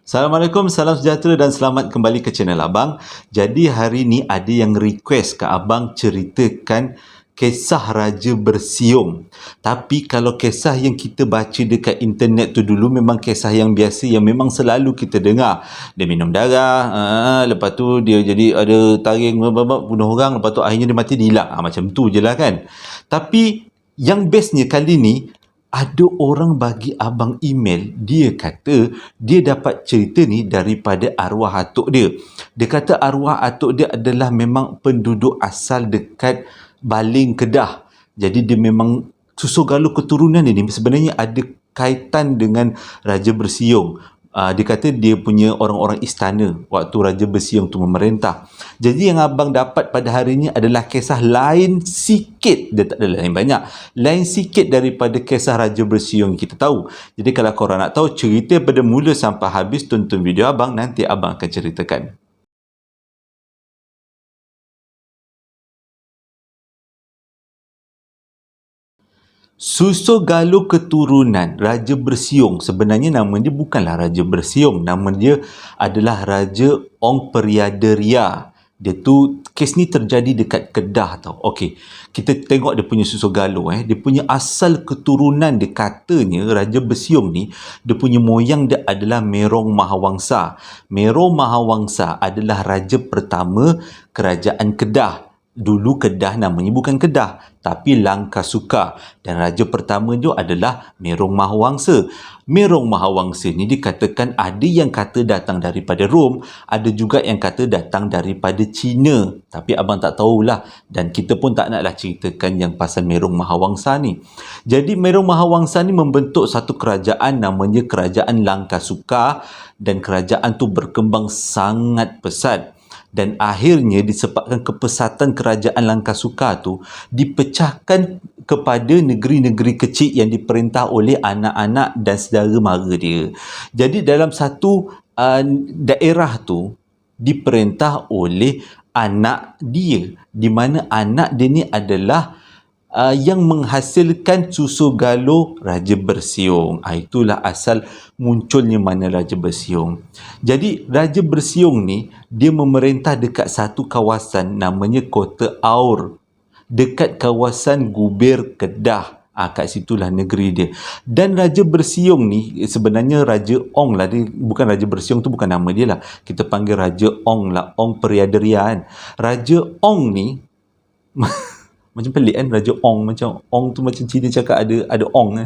Assalamualaikum, salam sejahtera dan selamat kembali ke channel Abang. Jadi hari ni ada yang request ke Abang ceritakan kisah Raja Bersiung. Tapi kalau kisah yang kita baca dekat internet tu dulu memang kisah yang biasa yang memang selalu kita dengar. Dia minum darah, lepas tu dia jadi ada taring, bunuh orang, lepas tu akhirnya dia mati, dia hilang. Macam tu je lah kan. Tapi yang bestnya kali ni, ada orang bagi abang email, dia kata dia dapat cerita ni daripada arwah atuk dia. Dia kata arwah atuk dia adalah memang penduduk asal dekat Baling, Kedah. Jadi dia memang susu galuh keturunan dia ni sebenarnya ada kaitan dengan Raja Bersiung. Dia kata dia punya orang-orang istana waktu Raja Bersiung tu memerintah. Jadi yang abang dapat pada hari ini adalah kisah lain sikit, dia tak ada lain banyak, lain sikit daripada kisah Raja Bersiung kita tahu. Jadi kalau korang nak tahu cerita pada mula sampai habis, tonton video abang, nanti abang akan ceritakan. Susu galuh keturunan Raja Bersiung, sebenarnya nama dia bukanlah Raja Bersiung, nama dia adalah Raja Ong Periaderia. Dia tu, kes ni terjadi dekat Kedah tau. Okey, kita tengok dia punya susu galuh. Dia punya asal keturunan dia, katanya Raja Bersiung ni, dia punya moyang dia adalah Merong Mahawangsa. Merong Mahawangsa adalah raja pertama kerajaan Kedah. Dulu Kedah namanya bukan Kedah, tapi Langkasuka. Dan raja pertama tu adalah Merong Mahawangsa. Merong Mahawangsa ni dikatakan ada yang kata datang daripada Rom, ada juga yang kata datang daripada Cina. Tapi abang tak tahulah, dan kita pun tak naklah ceritakan yang pasal Merong Mahawangsa ni. Jadi Merong Mahawangsa ni membentuk satu kerajaan namanya Kerajaan Langkasuka, dan kerajaan tu berkembang sangat pesat. Dan akhirnya disebabkan kepesatan kerajaan Langkasuka tu dipecahkan kepada negeri-negeri kecil yang diperintah oleh anak-anak dan saudara mara dia. Jadi dalam satu daerah tu diperintah oleh anak dia, di mana anak dia ni adalah yang menghasilkan susu galuh Raja Bersiung. Itulah asal munculnya mana Raja Bersiung. Jadi Raja Bersiung ni dia memerintah dekat satu kawasan namanya Kota Aur, dekat kawasan Gubir Kedah. Kat situlah negeri dia. Dan Raja Bersiung ni sebenarnya Raja Ong lah. Dia bukan Raja Bersiung tu bukan nama dia lah. Kita panggil Raja Ong lah. Ong Periaderia kan. Raja Ong ni macam pelik kan, Raja Ong, macam Ong tu macam Cina cakap ada Ong.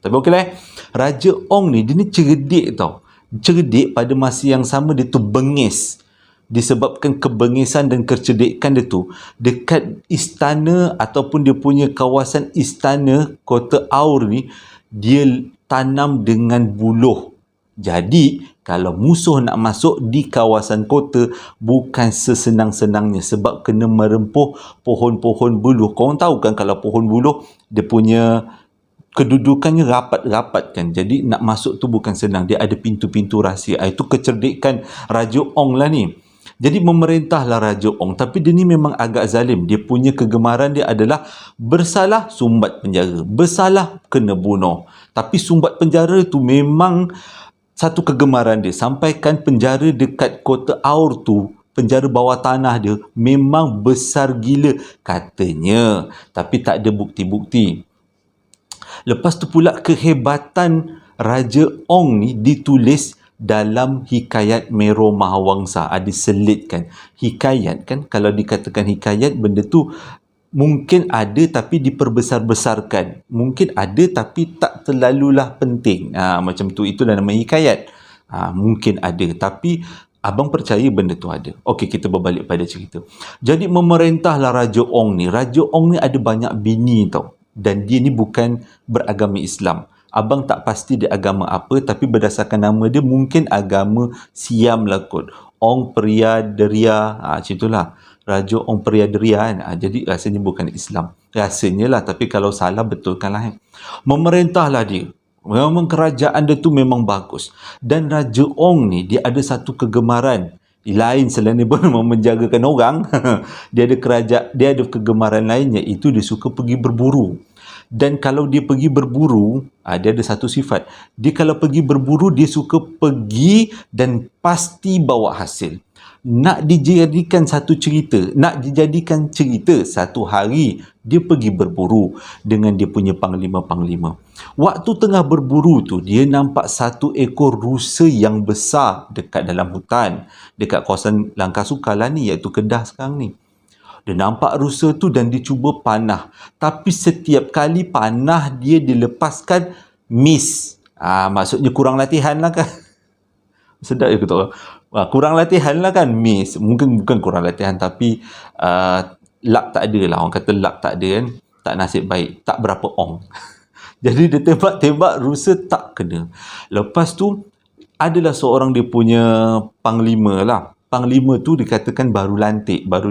Tapi okeylah. Raja Ong ni dia ni cerdik tau. Cerdik, pada masa yang sama dia tu bengis. Disebabkan kebengisan dan kecerdikan dia tu, dekat istana ataupun dia punya kawasan istana Kota Aur ni, dia tanam dengan buluh. Jadi kalau musuh nak masuk di kawasan kota, bukan sesenang-senangnya, sebab kena merempuh pohon-pohon buluh. Korang tahu kan kalau pohon buluh dia punya kedudukannya rapat-rapat kan. Jadi nak masuk tu bukan senang, dia ada pintu-pintu rahsia. Itu kecerdikan Raja Ong lah ni. Jadi memerintahlah Raja Ong, tapi dia ni memang agak zalim. Dia punya kegemaran dia adalah bersalah sumbat penjara, bersalah kena bunuh. Tapi sumbat penjara tu memang satu kegemaran dia. Sampaikan penjara dekat Kota Aur tu, penjara bawah tanah dia memang besar gila katanya. Tapi tak ada bukti-bukti. Lepas tu pula kehebatan Raja Ong ni ditulis dalam hikayat Merong Mahawangsa. Ada selitkan hikayat kan. Kalau dikatakan hikayat, benda tu mungkin ada tapi diperbesar-besarkan. Mungkin ada tapi tak terlalulah penting. Macam tu, itulah nama hikayat. Mungkin ada tapi abang percaya benda tu ada. Okey, kita berbalik pada cerita. Jadi memerintahlah Raja Ong ni. Raja Ong ni ada banyak bini tau. Dan dia ni bukan beragama Islam. Abang tak pasti dia agama apa, tapi berdasarkan nama dia mungkin agama Siam lah kot. Ong Periaderia, macam itulah. Raja Ong Periaderia kan. Jadi rasanya bukan Islam. Rasanya lah, tapi kalau salah betulkanlah. Memerintahlah dia. Memang kerajaan dia tu memang bagus. Dan Raja Ong ni dia ada satu kegemaran lain selain dia menjagakan orang. Dia ada kegemaran lain, iaitu dia suka pergi berburu. Dan kalau dia pergi berburu, dia ada satu sifat. Dia kalau pergi berburu, dia suka pergi dan pasti bawa hasil. Nak dijadikan cerita satu hari dia pergi berburu dengan dia punya panglima-panglima. Waktu tengah berburu tu, dia nampak satu ekor rusa yang besar dekat dalam hutan, dekat kawasan Langkah Sukar ni, iaitu Kedah sekarang ni. Dia nampak rusa tu dan dia cuba panah. Tapi setiap kali panah dia dilepaskan, miss. Maksudnya kurang latihan lah kan. Sedap je kata orang. Kurang latihan lah kan, miss. Mungkin bukan kurang latihan, tapi luck tak ada lah. Orang kata luck tak ada kan. Tak nasib baik. Tak berapa ong. Jadi dia tembak-tembak, rusa tak kena. Lepas tu, adalah seorang dia punya panglima lah. Panglima tu dikatakan baru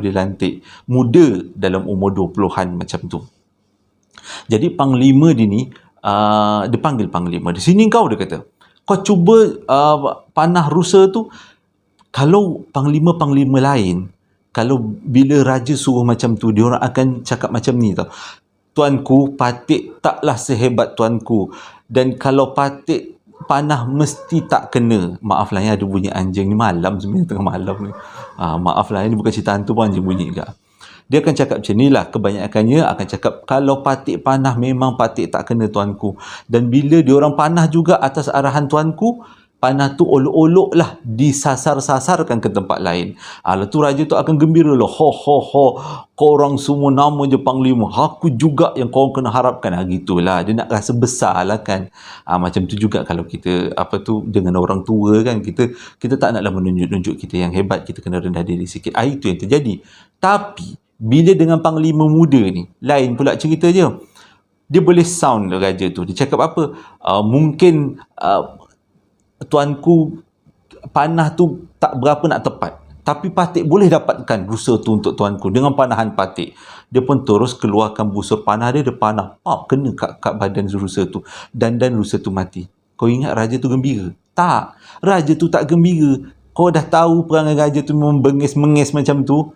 dia lantik. Muda dalam umur 20-an macam tu. Jadi panglima dia ni, dia panggil panglima. Di sini kau, dia kata, kau cuba panah rusa tu. Kalau panglima-panglima lain, kalau bila raja suruh macam tu, diorang akan cakap macam ni tau. Tuanku, patik taklah sehebat tuanku. Dan kalau patik panah mesti tak kena. Maaf lah ya, ada bunyi anjing ni malam sebenarnya, tengah malam ni. Maaf lah, ini bukan cerita hantu pun, anjing bunyi juga. Dia akan cakap macam ni lah, kebanyakannya akan cakap, kalau patik panah memang patik tak kena tuanku. Dan bila diorang panah juga atas arahan tuanku, panah tu olok-olok lah disasar-sasarkan ke tempat lain. Lepas tu raja tu akan gembira lah. Korang semua nama je panglima. Aku juga yang korang kena harapkan. Gitulah. Dia nak rasa besar lah kan. Macam tu juga kalau kita dengan orang tua kan. Kita tak naklah menunjuk-nunjuk kita yang hebat. Kita kena rendah diri sikit. Itu yang terjadi. Tapi bila dengan panglima muda ni, lain pula cerita je. Dia boleh sound raja tu. Dia cakap apa? Mungkin tuanku, panah tu tak berapa nak tepat, tapi patik boleh dapatkan rusa tu untuk tuanku dengan panahan patik. Dia pun terus keluarkan busur panah dia panah, kena kat badan rusa tu, dan rusa tu mati. Kau ingat raja tu gembira? Tak, raja tu tak gembira. Kau dah tahu perangai raja tu membengis-mengis macam tu.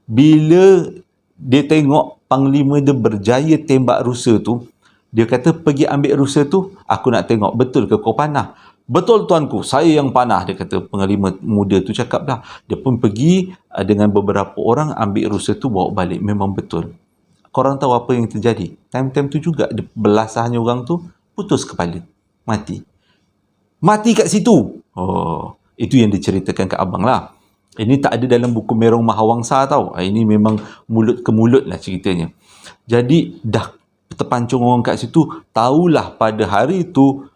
Bila dia tengok panglima dia berjaya tembak rusa tu, dia kata, pergi ambil rusa tu, aku nak tengok betul ke kau panah. Betul tuanku, saya yang panah, dia kata. Panglima muda tu cakap dah. Dia pun pergi dengan beberapa orang ambil rusa tu, bawa balik. Memang betul. Korang tahu apa yang terjadi? Time-time tu juga belasahnya orang tu putus kepala, mati kat situ. Itu yang diceritakan kat abang lah. Ini tak ada dalam buku Merong Mahawangsa tau. Ini memang mulut ke mulut lah ceritanya. Jadi dah terpancung orang kat situ. Tahulah pada hari tu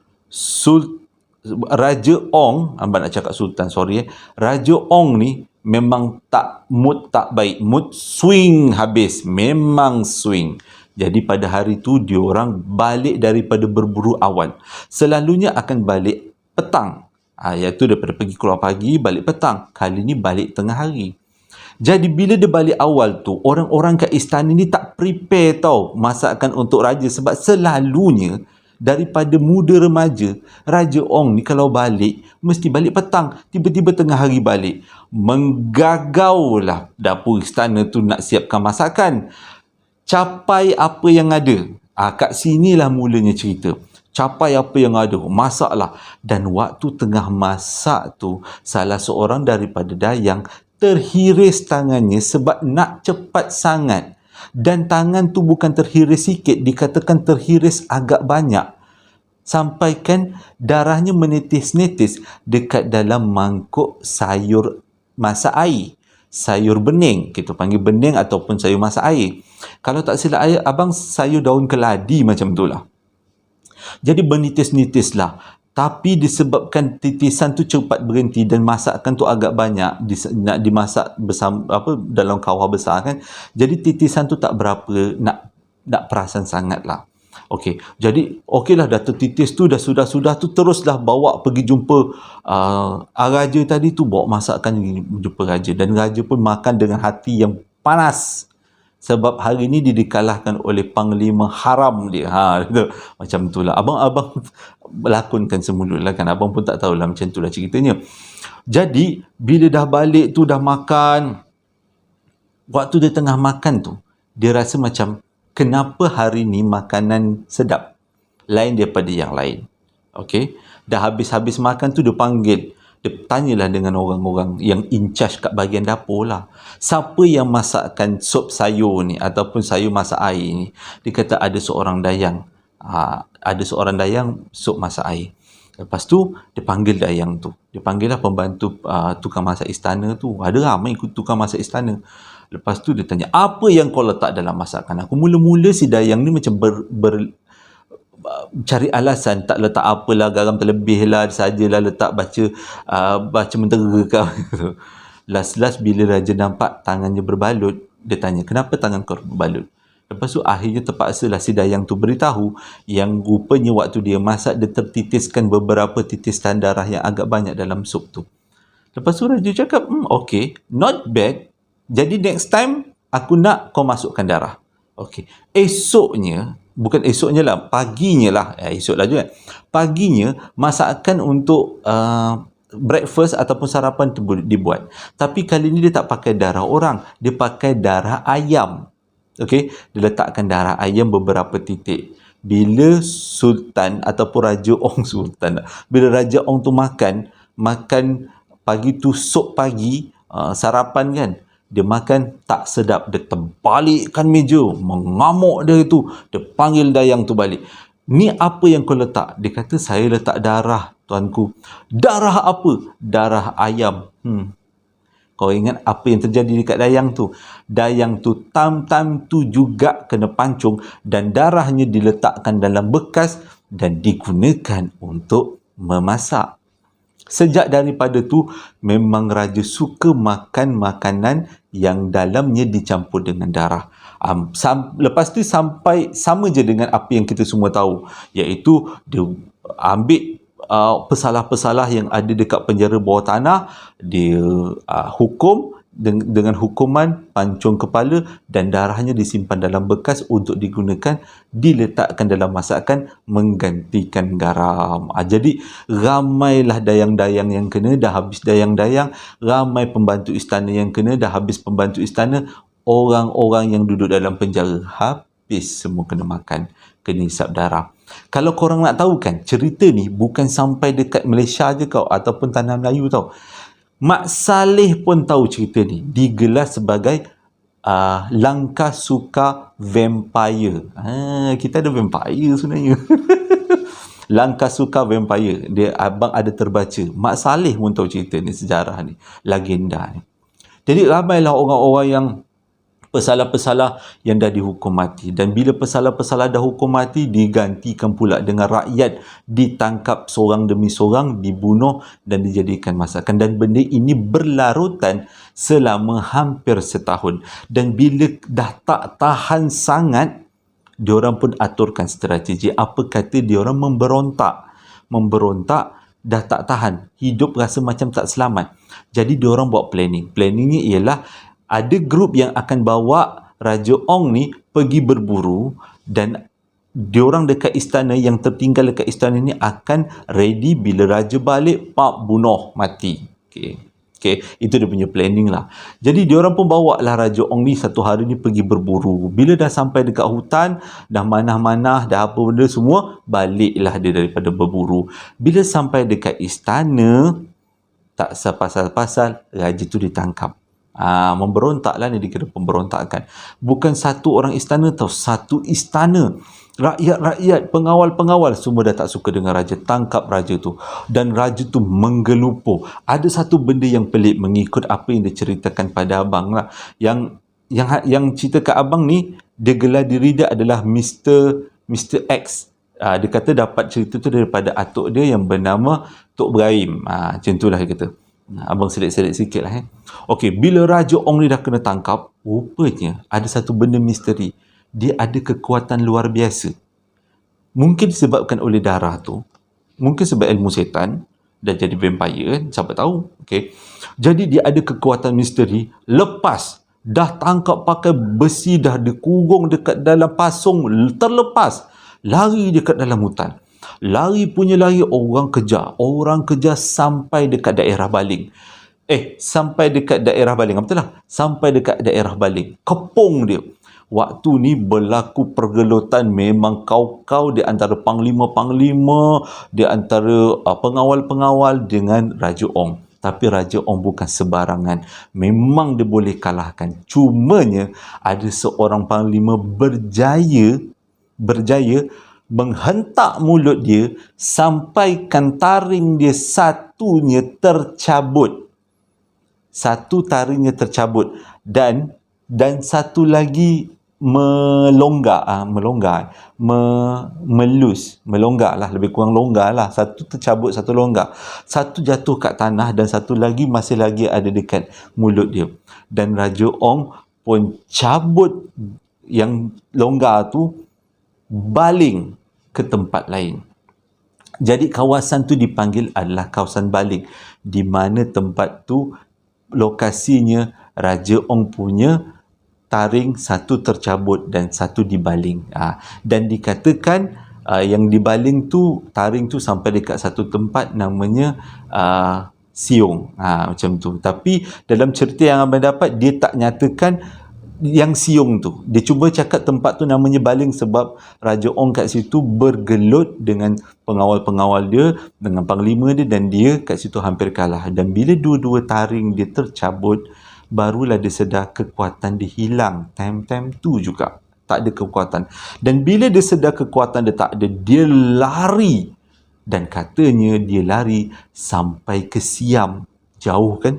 Raja Ong, abang nak cakap Sultan, sorry Raja Ong ni memang mood tak baik. Mood swing habis. Memang swing. Jadi pada hari tu diorang balik daripada berburu awal. Selalunya akan balik petang. Iaitu daripada pergi keluar pagi, balik petang. Kali ni balik tengah hari. Jadi bila dia balik awal tu, orang-orang kat istana ni tak prepare tau masakan untuk raja. Sebab selalunya daripada muda remaja, Raja Ong ni kalau balik, mesti balik petang. Tiba-tiba tengah hari balik. Menggagau lah dapur istana tu nak siapkan masakan. Capai apa yang ada. Kat sinilah mulanya cerita. Capai apa yang ada, masaklah. Dan waktu tengah masak tu, salah seorang daripada dayang terhiris tangannya sebab nak cepat sangat. Dan tangan tu bukan terhiris sikit, dikatakan terhiris agak banyak. Sampaikan darahnya menitis-nitis dekat dalam mangkuk sayur masak air. Sayur bening, kita panggil bening ataupun sayur masak air. Kalau tak silap abang, sayur daun keladi macam tu lah. Jadi bernitis-nitis lah. Tapi disebabkan titisan tu cepat berhenti dan masakan tu agak banyak, nak dimasak bersama dalam kawah besar kan. Jadi titisan tu tak berapa nak perasan sangat lah. Okey, jadi okeylah dah tertitis tu, dah sudah tu teruslah bawa pergi jumpa raja tadi tu, bawa masakan jumpa raja. Dan raja pun makan dengan hati yang panas. Sebab hari ni dia dikalahkan oleh panglima haram dia. Macam tu lah. Abang lakonkan semula lah kan. Abang pun tak tahulah, macam tu lah ceritanya. Jadi, bila dah balik tu, dah makan. Waktu dia tengah makan tu, dia rasa macam kenapa hari ni makanan sedap lain daripada yang lain. Okey, dah habis-habis makan tu dia panggil, dia tanyalah dengan orang-orang yang in charge kat bahagian dapur lah, siapa yang masakkan sup sayur ni ataupun sayur masak air ni. Dia kata ada seorang dayang, ada seorang dayang sup masak air. Lepas tu dia panggil dayang tu, dia panggil lah pembantu tukang masak istana tu. Ada ramai ikut tukang masak istana. Lepas tu dia tanya, apa yang kau letak dalam masakan aku? Mula-mula si dayang ni macam cari alasan, tak letak apalah, garam terlebih lah, sajalah letak baca mentera kau. Last bila raja nampak tangannya berbalut, dia tanya, kenapa tangan kau berbalut? Lepas tu akhirnya terpaksalah si dayang tu beritahu yang rupanya waktu dia masak, dia tertitiskan beberapa titisan darah yang agak banyak dalam sup tu. Lepas tu raja cakap, okay, not bad. Jadi next time aku nak kau masukkan darah. Okay. Esoknya, bukan esoknya lah, paginya lah, esok lah juga. Paginya, masakan untuk breakfast ataupun sarapan tu dibuat. Tapi kali ni dia tak pakai darah orang, dia pakai darah ayam. Okay, dia letakkan darah ayam beberapa titik. Bila Sultan ataupun Raja Ong Sultan, bila Raja Ong tu makan pagi tu sup pagi, sarapan kan, dia makan tak sedap, dia terbalikkan meja, mengamuk dia tu, dia panggil dayang tu balik. Ni apa yang kau letak? Dia kata, saya letak darah, tuanku. Darah apa? Darah ayam. Kau ingat apa yang terjadi dekat dayang tu? Dayang tu time tu juga kena pancung dan darahnya diletakkan dalam bekas dan digunakan untuk memasak. Sejak daripada tu, memang raja suka makan makanan yang dalamnya dicampur dengan darah. Lepas tu sampai sama je dengan apa yang kita semua tahu, iaitu dia ambil pesalah-pesalah yang ada dekat penjara bawah tanah, dia hukum dengan hukuman pancung kepala dan darahnya disimpan dalam bekas untuk digunakan, diletakkan dalam masakan menggantikan garam. Jadi ramailah dayang-dayang yang kena, dah habis dayang-dayang, ramai pembantu istana yang kena, dah habis pembantu istana, orang-orang yang duduk dalam penjara habis semua kena makan, kena hisap darah. Kalau korang nak tahu kan, cerita ni bukan sampai dekat Malaysia je kau ataupun tanah Melayu tau. Mak Saleh pun tahu cerita ni. Digelar sebagai Langkah Suka Vampire. Kita ada vampire sebenarnya. Langkah Suka Vampire. Dia abang ada terbaca. Mak Saleh pun tahu cerita ni, sejarah ni, legenda ni. Jadi ramailah orang-orang yang pesalah-pesalah yang dah dihukum mati. Dan bila pesalah-pesalah dah hukum mati, digantikan pula dengan rakyat ditangkap seorang demi seorang, dibunuh dan dijadikan masakan. Dan benda ini berlarutan selama hampir setahun. Dan bila dah tak tahan sangat, diorang pun aturkan strategi. Apa kata diorang memberontak, dah tak tahan, hidup rasa macam tak selamat. Jadi diorang buat planning. Planningnya ialah ada grup yang akan bawa Raja Ong ni pergi berburu dan diorang dekat istana, yang tertinggal dekat istana ni akan ready bila raja balik, bunuh, mati. Okay, itu dia punya planning lah. Jadi diorang pun bawa lah Raja Ong ni satu hari ni pergi berburu. Bila dah sampai dekat hutan, dah manah-manah, dah apa benda semua, baliklah dia daripada berburu. Bila sampai dekat istana, tak sepasal-pasal raja tu ditangkap. Memberontaklah ni, dikira pemberontakan. Bukan satu orang istana tau, satu istana. Rakyat-rakyat, pengawal-pengawal semua dah tak suka dengan raja, tangkap raja tu. Dan raja tu menggelupo. Ada satu benda yang pelik mengikut apa yang diceritakan pada abang lah. Yang cerita kat abang ni, dia gelar diri dia adalah Mr. X. Dia kata dapat cerita tu daripada atuk dia yang bernama Tok Ibrahim. Macam itulah dia kata. Abang selit-selit sikit lah. Okey, bila Raja Ong ni dah kena tangkap, rupanya ada satu benda misteri. Dia ada kekuatan luar biasa. Mungkin disebabkan oleh darah tu, mungkin sebab ilmu setan, dah jadi vampire kan, siapa tahu. Okey. Jadi dia ada kekuatan misteri, lepas dah tangkap pakai besi, dah dikurung dekat dalam pasung, terlepas, lari dekat dalam hutan. Lari punya lari, orang kejar sampai dekat daerah Baling. Sampai dekat daerah Baling, betul lah? Sampai dekat daerah Baling. Kepung dia. waktu ni berlaku pergelutan, memang kau-kau di antara panglima-panglima, di antara pengawal-pengawal dengan Raja Ong. Tapi Raja Ong bukan sebarangan. Memang dia boleh kalahkan. Cumanya ada seorang panglima berjaya menghentak mulut dia sampaikan taring dia satunya tercabut. Satu taringnya tercabut dan satu lagi melonggar lah, lebih kurang longgar lah. Satu tercabut, satu longgar, satu jatuh kat tanah dan satu lagi masih lagi ada dekat mulut dia. Dan Raja Ong pun cabut yang longgar tu, baling ke tempat lain. Jadi kawasan tu dipanggil adalah kawasan baling, di mana tempat tu lokasinya Raja Ong punya taring satu tercabut dan satu dibaling. Dan dikatakan yang dibaling tu, taring tu sampai dekat satu tempat namanya Siung. Macam tu. Tapi dalam cerita yang abang dapat, dia tak nyatakan yang Siung tu. Dia cuba cakap tempat tu namanya baling sebab Raja Ong kat situ bergelut dengan pengawal-pengawal dia, dengan panglima dia, dan dia kat situ hampir kalah. Dan bila dua-dua taring dia tercabut, barulah dia sedar kekuatan dia hilang. Time tu juga tak ada kekuatan. Dan bila dia sedar kekuatan dia tak ada, dia lari. Dan katanya dia lari sampai ke Siam. Jauh kan?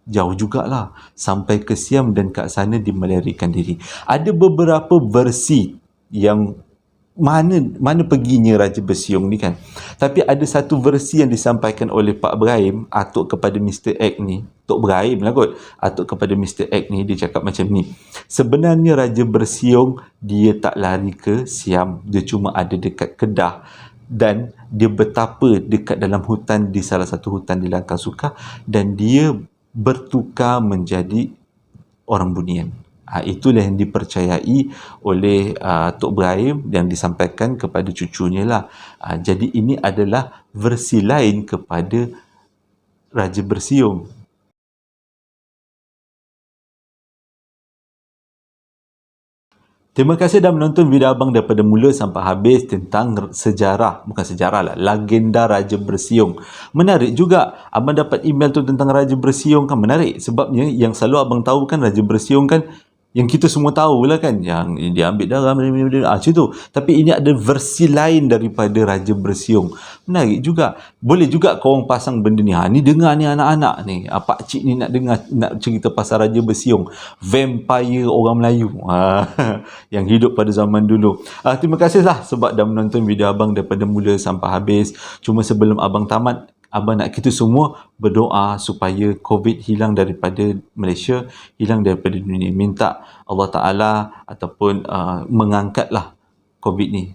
Jauh jugalah. Sampai ke Siam dan kat sana dia melarikan diri. Ada beberapa versi yang mana perginya Raja Bersiung ni kan. Tapi ada satu versi yang disampaikan oleh Pak Ibrahim, atuk kepada Mr. X ni. Tok Ibrahim lah kot. Atuk kepada Mr. X ni, dia cakap macam ni. Sebenarnya Raja Bersiung dia tak lari ke Siam. Dia cuma ada dekat Kedah. Dan dia bertapa dekat dalam hutan, di salah satu hutan di Langkang Sukah. Dan dia bertukar menjadi orang Bunian. Itulah yang dipercayai oleh Tok Ibrahim yang disampaikan kepada cucunya lah. Jadi ini adalah versi lain kepada Raja Bersiung. Terima kasih dah menonton video abang daripada mula sampai habis tentang sejarah, bukan sejarah lah, legenda Raja Bersiung. Menarik juga, abang dapat email tu tentang Raja Bersiung kan, menarik. Sebabnya yang selalu abang tahu kan Raja Bersiung kan, yang kita semua tahu lah kan, yang dia ambil darah macam tu. Tapi ini ada versi lain daripada Raja Bersiung. Menarik juga. Boleh juga korang pasang benda ni. Ni dengar ni anak-anak ni, pakcik ni nak dengar, nak cerita pasal Raja Bersiung, vampire orang Melayu yang hidup pada zaman dulu. Terima kasih lah sebab dah menonton video abang daripada mula sampai habis. Cuma sebelum abang tamat, abang nak kita semua berdoa supaya COVID hilang daripada Malaysia, hilang daripada dunia. Minta Allah Ta'ala ataupun mengangkatlah COVID ni.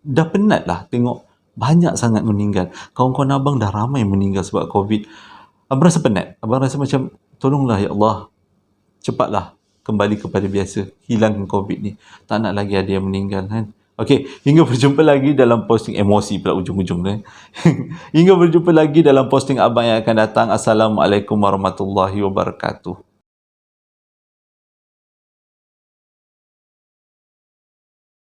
Dah penat lah tengok banyak sangat meninggal. Kawan-kawan abang dah ramai meninggal sebab COVID. Abang rasa penat. Abang rasa macam, tolonglah ya Allah, cepatlah kembali kepada biasa. Hilangkan COVID ni. Tak nak lagi ada yang meninggal kan. Okey, hingga berjumpa lagi dalam posting emosi pula ujung-ujung ni. Hingga berjumpa lagi dalam posting abang yang akan datang. Assalamualaikum warahmatullahi wabarakatuh.